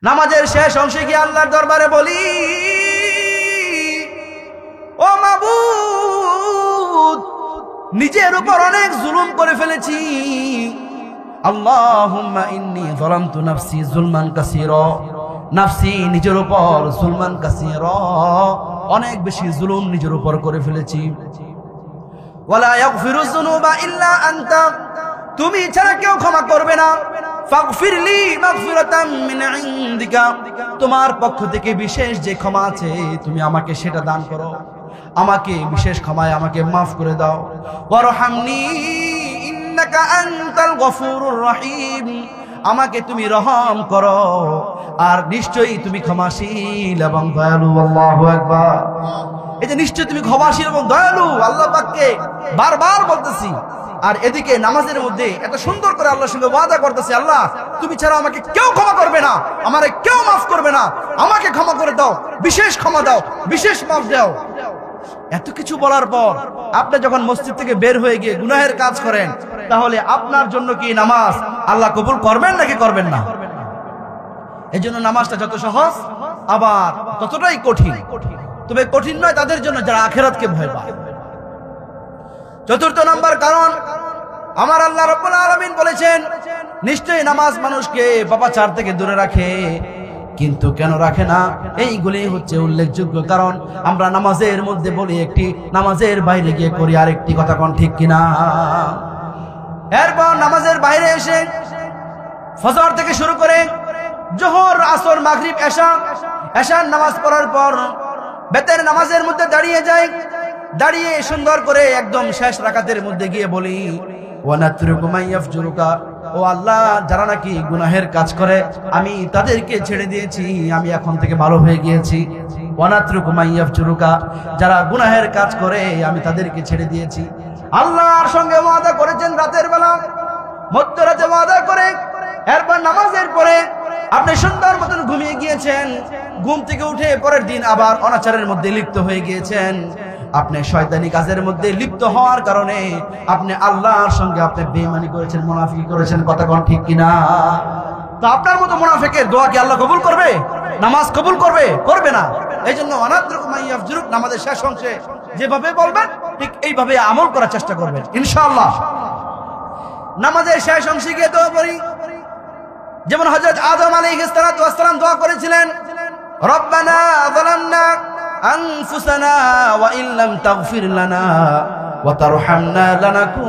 নামাজের শেষ অংশে গিয়ে আল্লাহর দরবারে বলি, ও মাবুদ, নিজের উপর অনেক জুলুম করে ফেলেছি। আল্লাহুম্মা ইন্নী যালামতু নাফসি যুলমান কাসীরা, নাফসি নিজের উপর যুলমান কাসীরা, অনেক বেশি জুলুম নিজের উপর করে ফেলেছি। ওয়ালা ইয়াগফিরু যুনুবা ইল্লা আনতা, তুমি ছাড়া কেউ ক্ষমা করবে না। ফাগফিরলি মাগফিরাতাম মিন ইনদিকা, তোমার পক্ষ থেকে বিশেষ যে ক্ষমা আছে তুমি আমাকে সেটা দান করো, আমাকে বিশেষ ক্ষমায় আমাকে মাফ করে দাও। ওয়ারহামনি ইন্নাকা আনতাল গফুরুর রহিম, আমাকে তুমি রহম করো, আর নিশ্চয়ই তুমি ক্ষমাশীল এবং দয়ালু। আল্লাহু আকবার। এই যে নিশ্চয়ই তুমি ক্ষমাশীল এবং দয়ালু, আল্লাহ পাককে বারবার বলতেছি। আর এদিকে নামাজের মধ্যে এত সুন্দর করে আল্লাহর সঙ্গে ওয়াদা করতেছি, আল্লাহ তুমি ছাড়া আমাকে কেউ ক্ষমা করবে না, আমারে কেউ মাফ করবে না, আমাকে ক্ষমা করে দাও, বিশেষ ক্ষমা দাও, বিশেষ মাফ দাও। এত কিছু বলার পর আপনি যখন মসজিদ থেকে বের হয়ে গিয়ে গুনাহের কাজ করেন, তাহলে আপনার জন্য কি নামাজ আল্লাহ কবুল করবেন নাকি করবেন না? এই জন্য নামাজটা যত সহজ আবার ততটাই কঠিন। তবে কঠিন নয় তাদের জন্য যারা আখিরাতকে ভয় পায়। চতুর্থ নম্বর কারণ, আমার আল্লাহ রাব্বুল আলামিন বলেছেন, নিশ্চয়ই নামাজ মানুষকে পাপাচার থেকে দূরে রাখে। কিন্তু কেন রাখে না? এইগুলি হচ্ছে উল্লেখযোগ্য কারণ। আমরা নামাজের মধ্যে বলি একটি, নামাজের বাইরে গিয়ে করি আরেকটি। কথা কোন ঠিক কিনা? এরপর নামাজের বাইরে এসে ফজর থেকে শুরু করে জোহর, আসর, মাগরিব, এশার নামাজ পড়ার পর বেতের নামাজের মধ্যে দাঁড়িয়ে যাই। দাঁড়িয়ে সুন্দর করে একদম শেষ রাকাতের মধ্যে গিয়ে বলি, ওয়ানাতরুকু মাইয়াফজুরুকা, ও আল্লাহ, যারা নাকি গুনাহের কাজ করে আমি তাদেরকে ছেড়ে দিয়েছি, আমি এখন থেকে ভালো হয়ে গিয়েছি। ওয়ানাতরুকু মাইয়াফজুরুকা, যারা গুনাহের কাজ করে আমি তাদেরকে ছেড়ে দিয়েছি। আল্লাহর সঙ্গে ওয়াদা করেছেন রাতের বেলা, মধ্যরাতে ওয়াদা করে। এরপর নামাজের পরে আপনি সুন্দর মতন ঘুমিয়ে গিয়েছেন। ঘুম থেকে উঠে পরের দিন আবার অনাচারের মধ্যে লিপ্ত হয়ে গিয়েছেন। আপনি শয়তানি কাজের মধ্যে লিপ্ত হওয়ার কারণে আপনি আল্লাহর সঙ্গে আপনি বেঈমানি করেছেন, মুনাফিকি করেছেন। কথা কোন ঠিক কিনা? তো আপনার মতো মুনাফিকের দোয়া কি আল্লাহ কবুল করবে? নামাজ কবুল করবে? করবে না। এই জন্য ওয়ানাতরুকু মাইয়াফজুরুক, নামাজের শেষ অংশে যেভাবে বলবেন ঠিক এইভাবে আমল করার চেষ্টা করবেন ইনশাআল্লাহ। নামাজের শেষ অংশে গিয়ে দোয়া করি, যেমন হযরত আদম আলাইহিস সালাতু ওয়াস সালাম দোয়া করেছিলেন, রব্বানা যালামনা আনফুসানা ওয়া ইল্লাম তাগফির লানা ওয়া তারহামনা লানাকুন